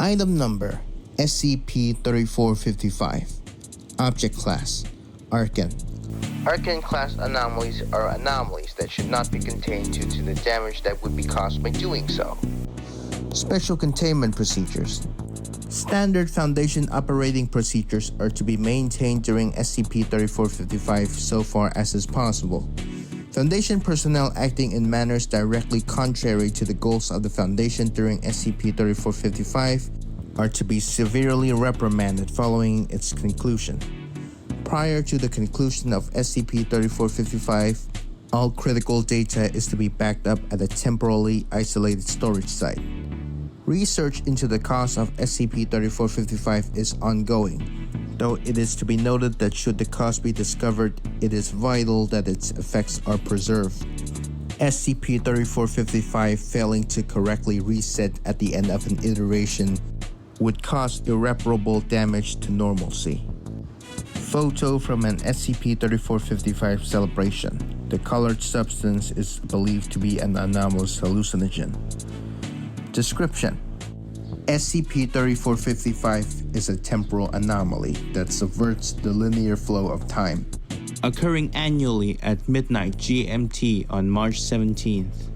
Item Number SCP-3455. Object Class Arcan. Arcan class anomalies are anomalies that should not be contained due to the damage that would be caused by doing so. Special Containment Procedures. Standard Foundation operating procedures are to be maintained during SCP-3455 so far as is possible. Foundation personnel acting in manners directly contrary to the goals of the Foundation during SCP-3455 are to be severely reprimanded following its conclusion. Prior to the conclusion of SCP-3455, all critical data is to be backed up at a temporally isolated storage site. Research into the cause of SCP-3455 is ongoing, though it is to be noted that should the cause be discovered, it is vital that its effects are preserved. SCP-3455 failing to correctly reset at the end of an iteration would cause irreparable damage to normalcy. Photo from an SCP-3455 celebration. The colored substance is believed to be an anomalous hallucinogen. Description: SCP-3455 is a temporal anomaly that subverts the linear flow of time, occurring annually at midnight GMT on March 17th.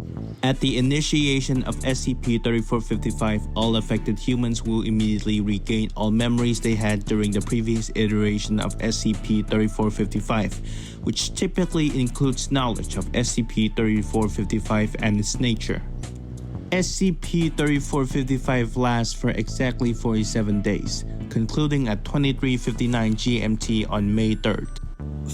At the initiation of SCP-3455, all affected humans will immediately regain all memories they had during the previous iteration of SCP-3455, which typically includes knowledge of SCP-3455 and its nature. SCP-3455 lasts for exactly 47 days, concluding at 23:59 GMT on May 3rd.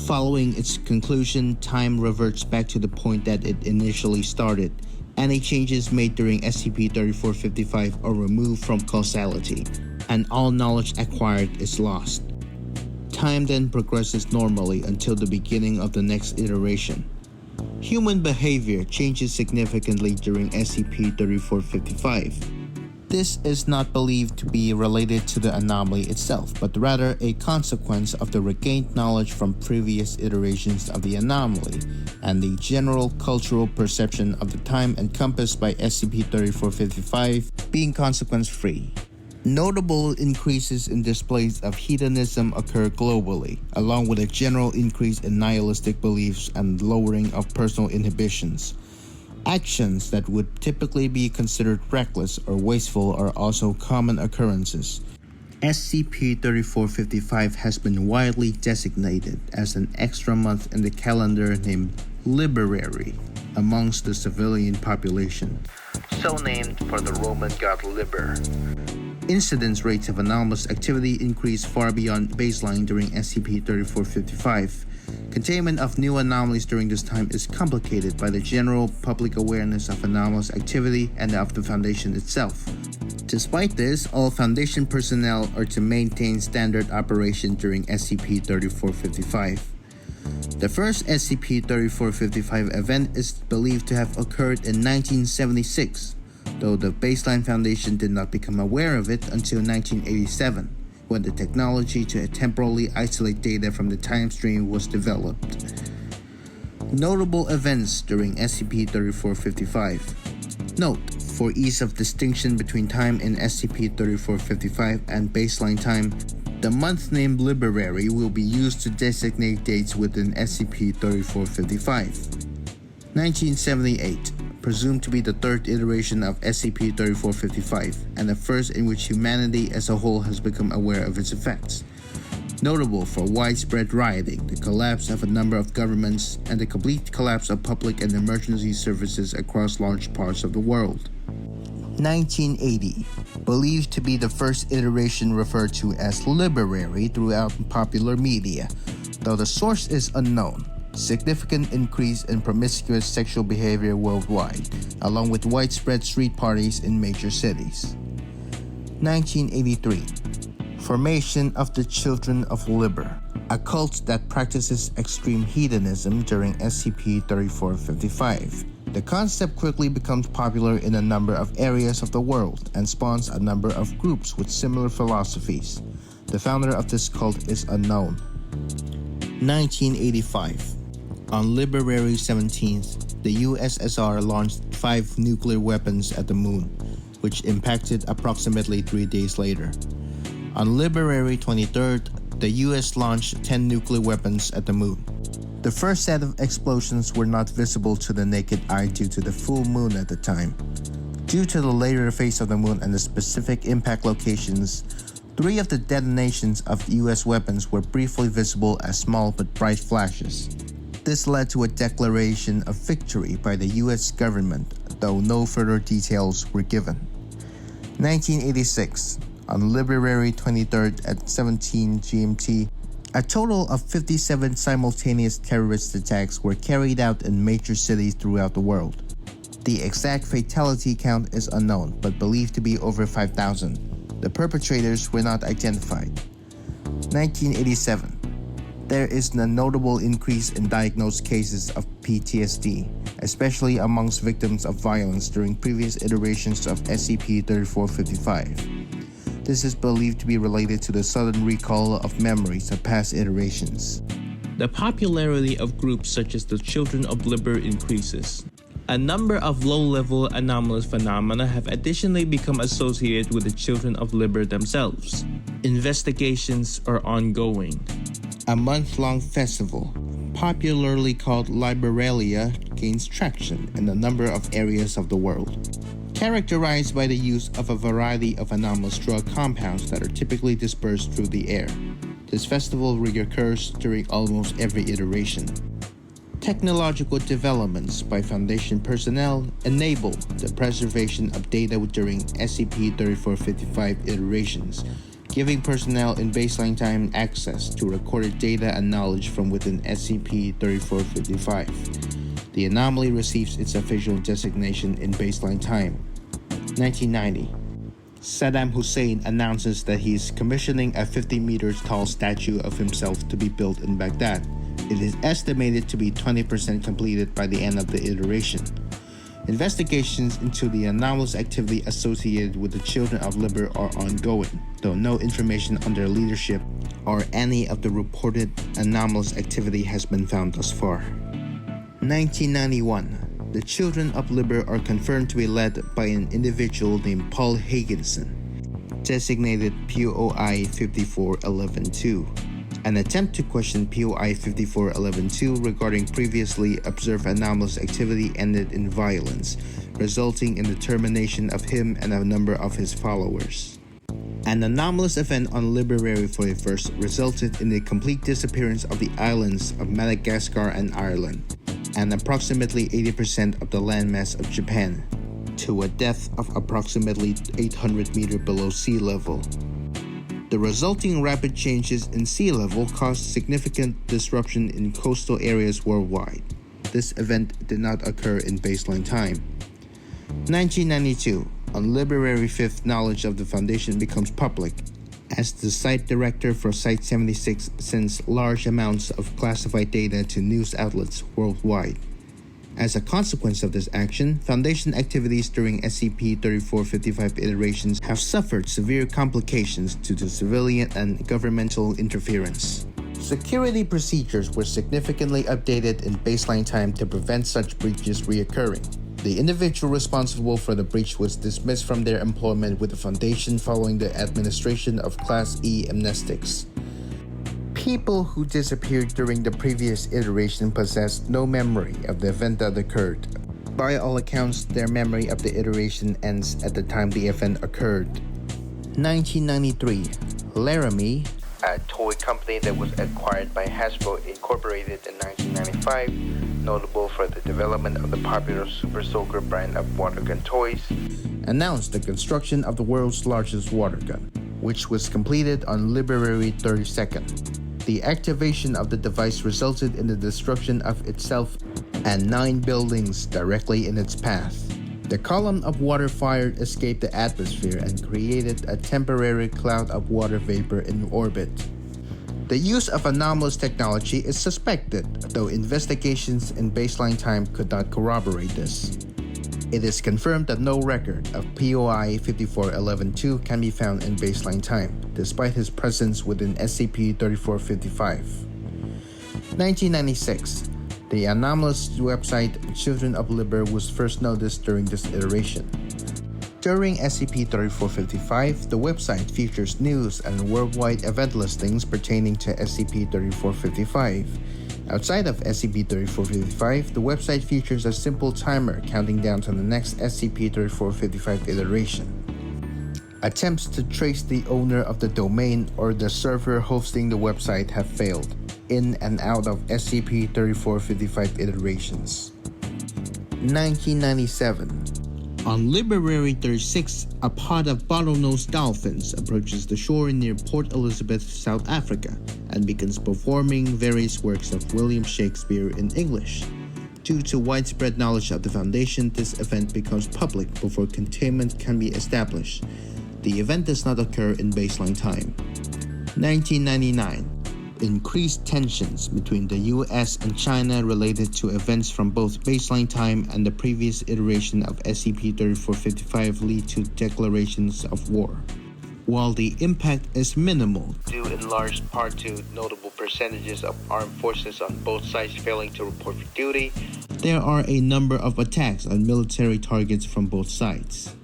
Following its conclusion, time reverts back to the point that it initially started. Any changes made during SCP-3455 are removed from causality, and all knowledge acquired is lost. Time then progresses normally until the beginning of the next iteration. Human behavior changes significantly during SCP-3455. This is not believed to be related to the anomaly itself, but rather a consequence of the regained knowledge from previous iterations of the anomaly and the general cultural perception of the time encompassed by SCP-3455 being consequence-free. Notable increases in displays of hedonism occur globally, along with a general increase in nihilistic beliefs and lowering of personal inhibitions. Actions that would typically be considered reckless or wasteful are also common occurrences. SCP-3455 has been widely designated as an extra month in the calendar named Liberary amongst the civilian population, so named for the Roman god Liber. Incidence rates of anomalous activity increase far beyond baseline during SCP-3455. Containment of new anomalies during this time is complicated by the general public awareness of anomalous activity and of the Foundation itself. Despite this, all Foundation personnel are to maintain standard operation during SCP-3455. The first SCP-3455 event is believed to have occurred in 1976, though the baseline Foundation did not become aware of it until 1987, when the technology to temporally isolate data from the time stream was developed. Notable events during SCP-3455. Note, for ease of distinction between time in SCP-3455 and baseline time, the month named Liberary will be used to designate dates within SCP-3455. 1978, presumed to be the third iteration of SCP-3455, and the first in which humanity as a whole has become aware of its effects. Notable for widespread rioting, the collapse of a number of governments, and the complete collapse of public and emergency services across large parts of the world. 1980, believed to be the first iteration referred to as Liberary throughout popular media, though the source is unknown. Significant increase in promiscuous sexual behavior worldwide, along with widespread street parties in major cities. 1983, formation of the Children of Liber, a cult that practices extreme hedonism during SCP-3455. The concept quickly becomes popular in a number of areas of the world and spawns a number of groups with similar philosophies. The founder of this cult is unknown. 1985. On Liberary 17th, the USSR launched 5 nuclear weapons at the moon. which impacted approximately 3 days later. On Liberary 23rd, the US launched 10 nuclear weapons at the moon. The first set of explosions were not visible to the naked eye due to the full moon at the time. Due to the later phase of the moon and the specific impact locations, 3 of the detonations of US weapons were briefly visible as small but bright flashes. This led to a declaration of victory by the US government, though no further details were given. 1986, on Liberary 23rd at 17 GMT, a total of 57 simultaneous terrorist attacks were carried out in major cities throughout the world. The exact fatality count is unknown, but believed to be over 5,000. The perpetrators were not identified. 1987. There is a notable increase in diagnosed cases of PTSD, especially amongst victims of violence during previous iterations of SCP-3455. This is believed to be related to the sudden recall of memories of past iterations. The popularity of groups such as the Children of Liberary increases. A number of low-level anomalous phenomena have additionally become associated with the Children of Liberary themselves. Investigations are ongoing. A month-long festival, popularly called Liberalia, gains traction in a number of areas of the world. Characterized by the use of a variety of anomalous drug compounds that are typically dispersed through the air. This festival reoccurs during almost every iteration. Technological developments by Foundation personnel enable the preservation of data during SCP-3455 iterations, giving personnel in baseline time access to recorded data and knowledge from within SCP-3455. The anomaly receives its official designation in baseline time. 1990. Saddam Hussein announces that he is commissioning a 50 meters tall statue of himself to be built in Baghdad. It is estimated to be 20% completed by the end of the iteration. Investigations into the anomalous activity associated with the Children of Liberary are ongoing, though no information on their leadership or any of the reported anomalous activity has been found thus far. 1991. The Children of Liberary are confirmed to be led by an individual named Paul Higginson, designated POI 54112. An attempt to question POI 54112 regarding previously observed anomalous activity ended in violence, resulting in the termination of him and a number of his followers. An anomalous event on Liberary 41st resulted in the complete disappearance of the islands of Madagascar and Ireland, and approximately 80% of the landmass of Japan, to a depth of approximately 800 meters below sea level. The resulting rapid changes in sea level caused significant disruption in coastal areas worldwide. This event did not occur in baseline time. 1992. On Liberary 5th, knowledge of the Foundation becomes public, as the site director for Site 76 sends large amounts of classified data to news outlets worldwide. As a consequence of this action, Foundation activities during SCP-3455 iterations have suffered severe complications due to civilian and governmental interference. Security procedures were significantly updated in baseline time to prevent such breaches reoccurring. The individual responsible for the breach was dismissed from their employment with the Foundation following the administration of Class E amnestics. People who disappeared during the previous iteration possessed no memory of the event that occurred. By all accounts, their memory of the iteration ends at the time the event occurred. 1993. Liberary, a toy company that was acquired by Hasbro Incorporated in 1995, notable for the development of the popular Super Soaker brand of water gun toys, announced the construction of the world's largest water gun, which was completed on Liberary 32nd. The activation of the device resulted in the destruction of itself and 9 buildings directly in its path. The column of water fired escaped the atmosphere and created a temporary cloud of water vapor in orbit. The use of anomalous technology is suspected, though investigations in baseline time could not corroborate this. It is confirmed that no record of POI 54112 can be found in baseline time, despite his presence within SCP-3455. 1996. The anomalous website Children of Liberary was first noticed during this iteration. During SCP-3455, the website features news and worldwide event listings pertaining to SCP-3455. Outside of SCP-3455, the website features a simple timer counting down to the next SCP-3455 iteration. Attempts to trace the owner of the domain or the server hosting the website have failed, in and out of SCP-3455 iterations. 1997. On Liberary 36, a pod of bottlenose dolphins approaches the shore near Port Elizabeth, South Africa, and begins performing various works of William Shakespeare in English. Due to widespread knowledge of the Foundation, this event becomes public before containment can be established. The event does not occur in baseline time. 1999. Increased tensions between the US and China related to events from both baseline time and the previous iteration of SCP-3455 lead to declarations of war. While the impact is minimal, due in large part to notable percentages of armed forces on both sides failing to report for duty, there are a number of attacks on military targets from both sides.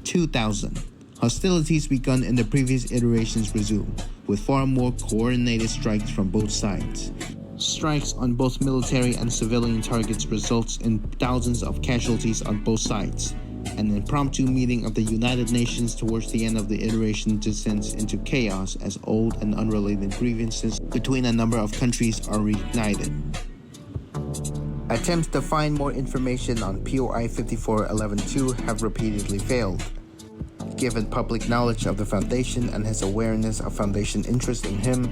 2000. Hostilities begun in the previous iterations resume, with far more coordinated strikes from both sides. Strikes on both military and civilian targets results in thousands of casualties on both sides. An impromptu meeting of the United Nations towards the end of the iteration descends into chaos as old and unrelated grievances between a number of countries are reignited. Attempts to find more information on POI 5411-2 have repeatedly failed. Given public knowledge of the Foundation and his awareness of Foundation interest in him,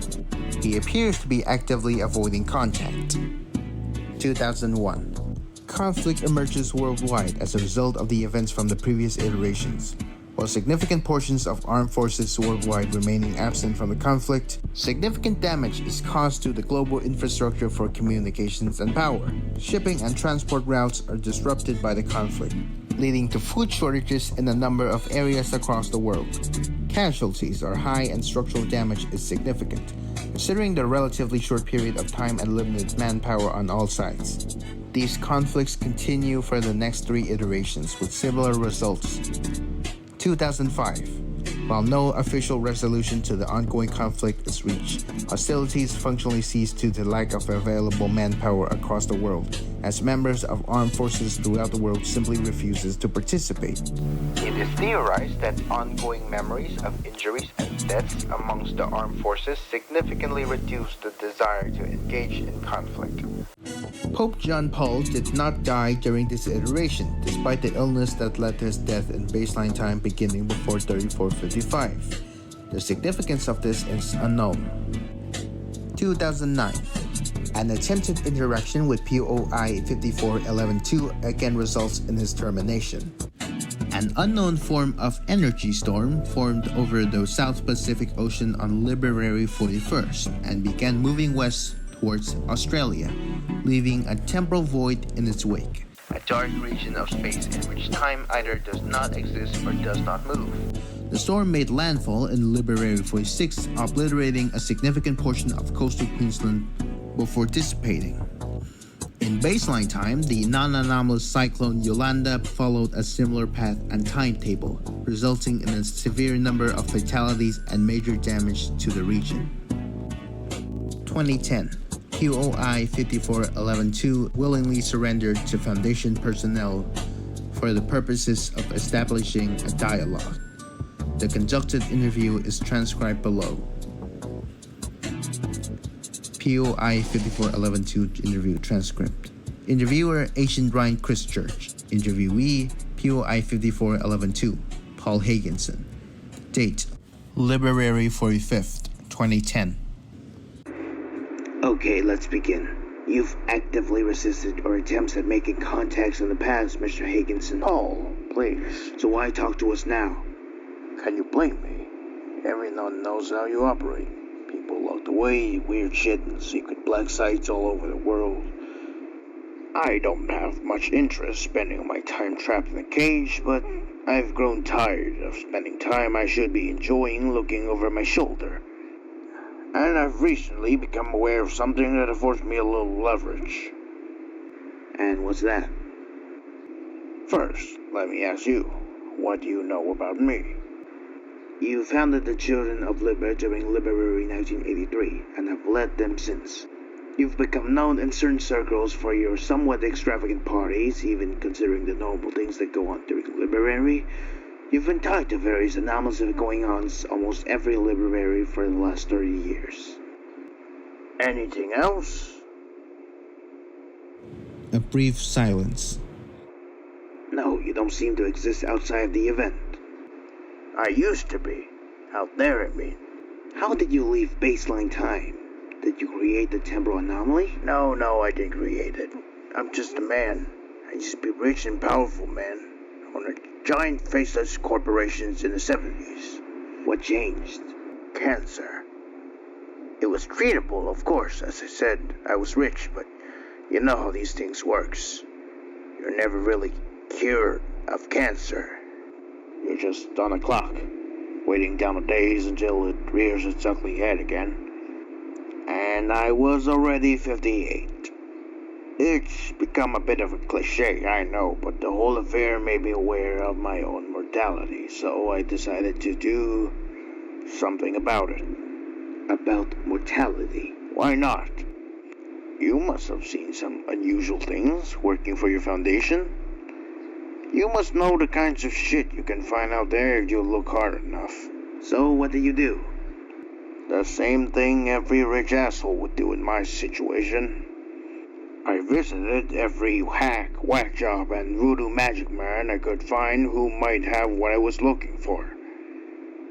he appears to be actively avoiding contact. 2001. Conflict emerges worldwide as a result of the events from the previous iterations. While significant portions of armed forces worldwide remaining absent from the conflict, significant damage is caused to the global infrastructure for communications and power. Shipping and transport routes are disrupted by the conflict, leading to food shortages in a number of areas across the world. Casualties are high and structural damage is significant, considering the relatively short period of time and limited manpower on all sides. These conflicts continue for the next 3 iterations with similar results. 2005. While no official resolution to the ongoing conflict is reached, hostilities functionally cease due to the lack of available manpower across the world, as members of armed forces throughout the world simply refuses to participate. It is theorized that ongoing memories of injuries and deaths amongst the armed forces significantly reduce the desire to engage in conflict. Pope John Paul did not die during this iteration, despite the illness that led to his death in baseline time beginning before 3455. The significance of this is unknown. 2009. An attempted interaction with POI 5411-2 again results in his termination. An unknown form of energy storm formed over the South Pacific Ocean on Liberary 41st and began moving west towards Australia, leaving a temporal void in its wake. A dark region of space in which time either does not exist or does not move. The storm made landfall in Liberary 46, obliterating a significant portion of coastal Queensland before dissipating. In baseline time, the non-anomalous cyclone Yolanda followed a similar path and timetable, resulting in a severe number of fatalities and major damage to the region. 2010. POI 5411-2 willingly surrendered to Foundation personnel for the purposes of establishing a dialogue. The conducted interview is transcribed below. POI 5411-2 interview transcript. Interviewer Agent Ryan Christchurch. Interviewee POI 5411-2 Paul Higginson. Date Liberary 45th, 2010. Okay, let's begin. You've actively resisted our attempts at making contacts in the past, Mr. Higginson. Oh, please. So why talk to us now? Can you blame me? Everyone knows how you operate. People locked away, weird shit, and secret black sites all over the world. I don't have much interest spending my time trapped in a cage, but I've grown tired of spending time I should be enjoying looking over my shoulder. And I've recently become aware of something that affords me a little leverage. And what's that? First, let me ask you, What do you know about me? You founded the Children of Liber during Liberary 1983 and have led them since. You've become known in certain circles for your somewhat extravagant parties, even considering the normal things that go on during Liberary. You've been tied to various anomalous going-ons almost every Liberary for the last 30 years. Anything else? A brief silence. No, you don't seem to exist outside the event. I used to be. Out there, I mean. How did you leave baseline time? Did you create the temporal anomaly? No, I didn't create it. I'm just a man. I used to be rich and powerful, man. On a giant faceless corporations in the 70s. What changed? Cancer. It was treatable, of course. As I said, I was rich, but you know how these things works. You're never really cured of cancer. You're just on a clock, waiting down the days until it rears its ugly head again. And I was already 58. It's become a bit of a cliche, I know, but the whole affair made me aware of my own mortality, so I decided to do something about it. About mortality? Why not? You must have seen some unusual things working for your foundation. You must know the kinds of shit you can find out there if you look hard enough. So what did you do? The same thing every rich asshole would do in my situation. I visited every hack, whack job, and voodoo magic man I could find who might have what I was looking for.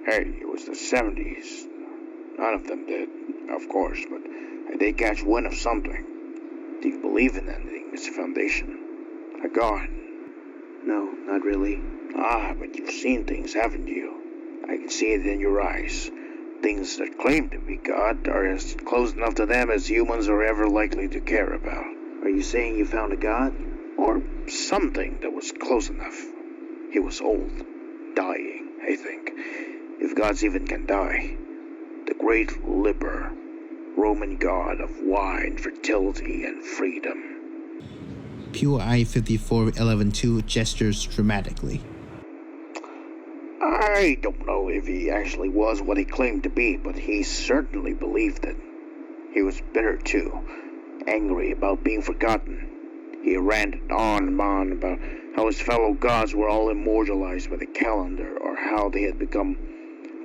Hey, it was the 70s. None of them did, of course, but I did catch wind of something. Do you believe in anything, Mr. Foundation? A god? No, not really. Ah, but you've seen things, haven't you? I can see it in your eyes. Things that claim to be God are as close enough to them as humans are ever likely to care about. Are you saying you found a god? Or something that was close enough. He was old, dying, I think. If gods even can die. The great Liber, Roman god of wine, fertility, and freedom. POI 54112 gestures dramatically. I don't know if he actually was what he claimed to be, but he certainly believed it. He was bitter too, angry about being forgotten. He ranted on and on about how his fellow gods were all immortalized by the calendar, or how they had become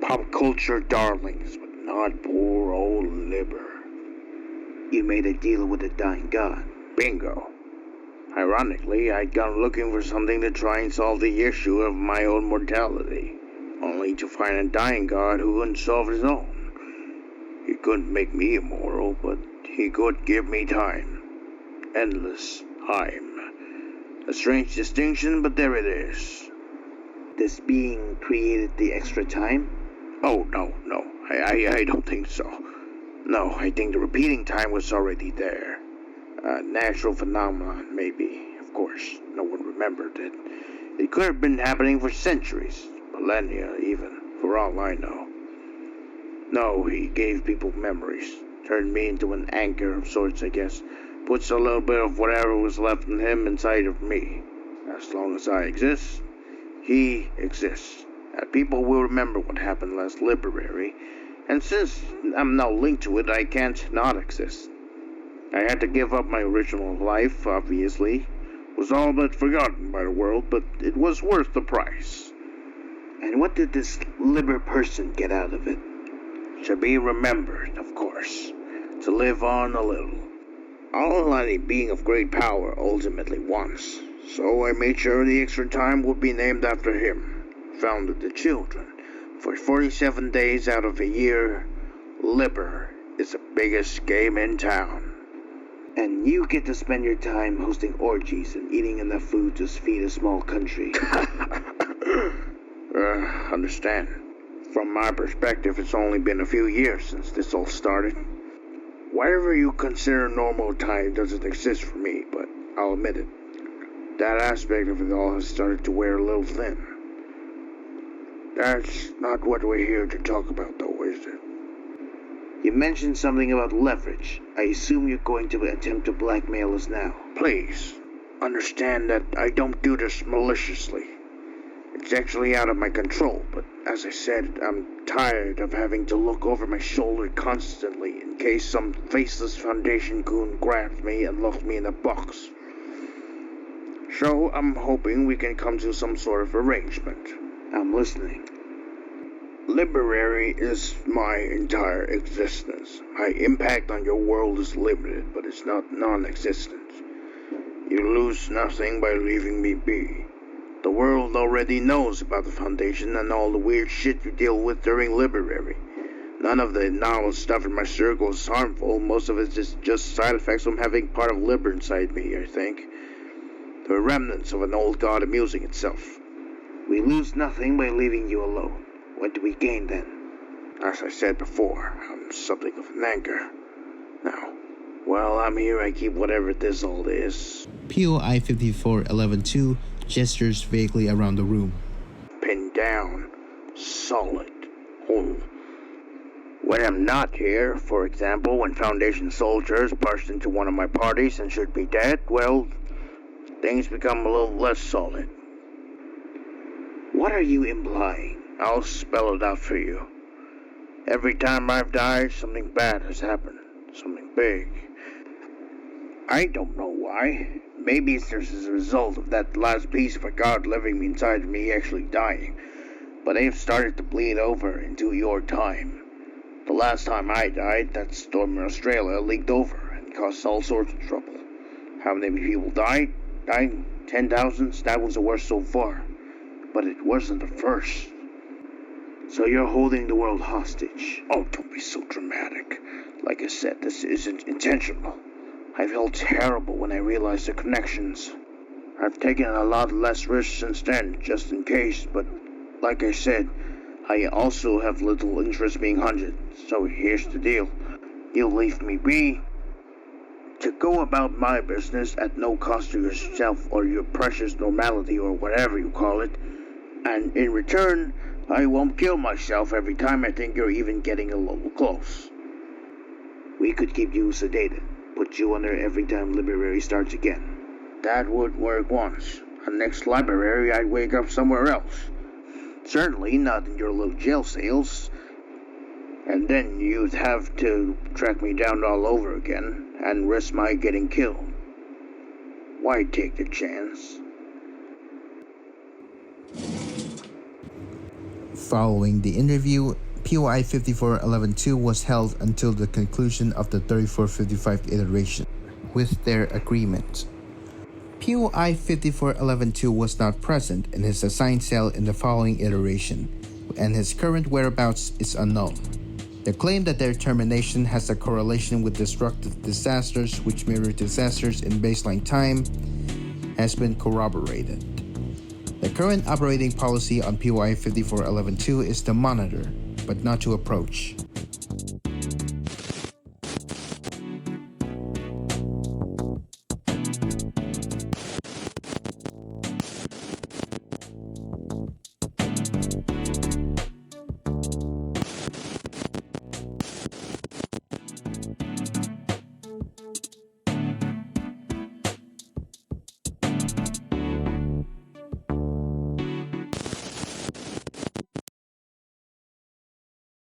pop culture darlings, but not poor old Liber. You made a deal with a dying god. Bingo. Ironically, I'd gone looking for something to try and solve the issue of my own mortality, only to find a dying god who couldn't solve his own. He couldn't make me immortal, but he could give me time. Endless time. A strange distinction, but there it is. This being created the extra time? Oh, no. I don't think so. No, I think the repeating time was already there. A natural phenomenon, maybe. Of course, no one remembered it. It could have been happening for centuries, millennia even, for all I know. No, he gave people memories. Turned me into an anchor of sorts, I guess. Puts a little bit of whatever was left in him inside of me. As long as I exist, he exists. And people will remember what happened last Liberary. And since I'm now linked to it, I can't not exist. I had to give up my original life, obviously. Was all but forgotten by the world, but it was worth the price. And what did this Liber person get out of it? To be remembered, of course. To live on a little. All any being of great power ultimately wants. So I made sure the extra time would be named after him. Founded the children. For 47 days out of a year, Liber is the biggest game in town. And you get to spend your time hosting orgies and eating enough food to feed a small country. Understand. From my perspective, it's only been a few years since this all started. Whatever you consider normal time doesn't exist for me, but I'll admit it. That aspect of it all has started to wear a little thin. That's not what we're here to talk about, though, is it? You mentioned something about leverage. I assume you're going to attempt to blackmail us now. Please, understand that I don't do this maliciously. It's actually out of my control, but as I said, I'm tired of having to look over my shoulder constantly in case some faceless Foundation goon grabs me and locks me in a box. So I'm hoping we can come to some sort of arrangement. I'm listening. Liberary is my entire existence. My impact on your world is limited, but it's not non-existent. You lose nothing by leaving me be. The world already knows about the Foundation and all the weird shit you deal with during Liberary. None of the novel stuff in my circle is harmful. Most of it is just side effects from having part of Liber inside me, I think. The remnants of an old god amusing itself. We lose nothing by leaving you alone. What do we gain then? As I said before, I'm something of an anchor. Now, while I'm here, I keep whatever this all is. POI 5411-2 gestures vaguely around the room. Pinned down. Solid. Whole. When I'm not here, for example, when Foundation soldiers burst into one of my parties and should be dead, well, things become a little less solid. What are you implying? I'll spell it out for you. Every time I've died, something bad has happened. Something big. I don't know why. Maybe it's just as a result of that last piece of a god living inside me actually dying. But they've started to bleed over into your time. The last time I died, that storm in Australia leaked over and caused all sorts of trouble. How many people died? 10,000? That was the worst so far. But it wasn't the first. So you're holding the world hostage. Oh, don't be so dramatic. Like I said, this isn't intentional. I felt terrible when I realized the connections. I've taken a lot less risks since then, just in case, but like I said, I also have little interest being hunted, so here's the deal. You'll leave me be to go about my business at no cost to yourself or your precious normality or whatever you call it, and in return, I won't kill myself every time I think you're even getting a little close. We could keep you sedated, put you under every time Liberary starts again. That would work once. On next Liberary, I'd wake up somewhere else. Certainly not in your little jail cells. And then you'd have to track me down all over again and risk my getting killed. Why take the chance? Following the interview, POI 5411-2 was held until the conclusion of the 3455 iteration, with their agreement. POI 5411-2 was not present in his assigned cell in the following iteration, and his current whereabouts is unknown. The claim that their termination has a correlation with destructive disasters which mirror disasters in baseline time has been corroborated. The current operating policy on POI 5411-2 is to monitor, but not to approach.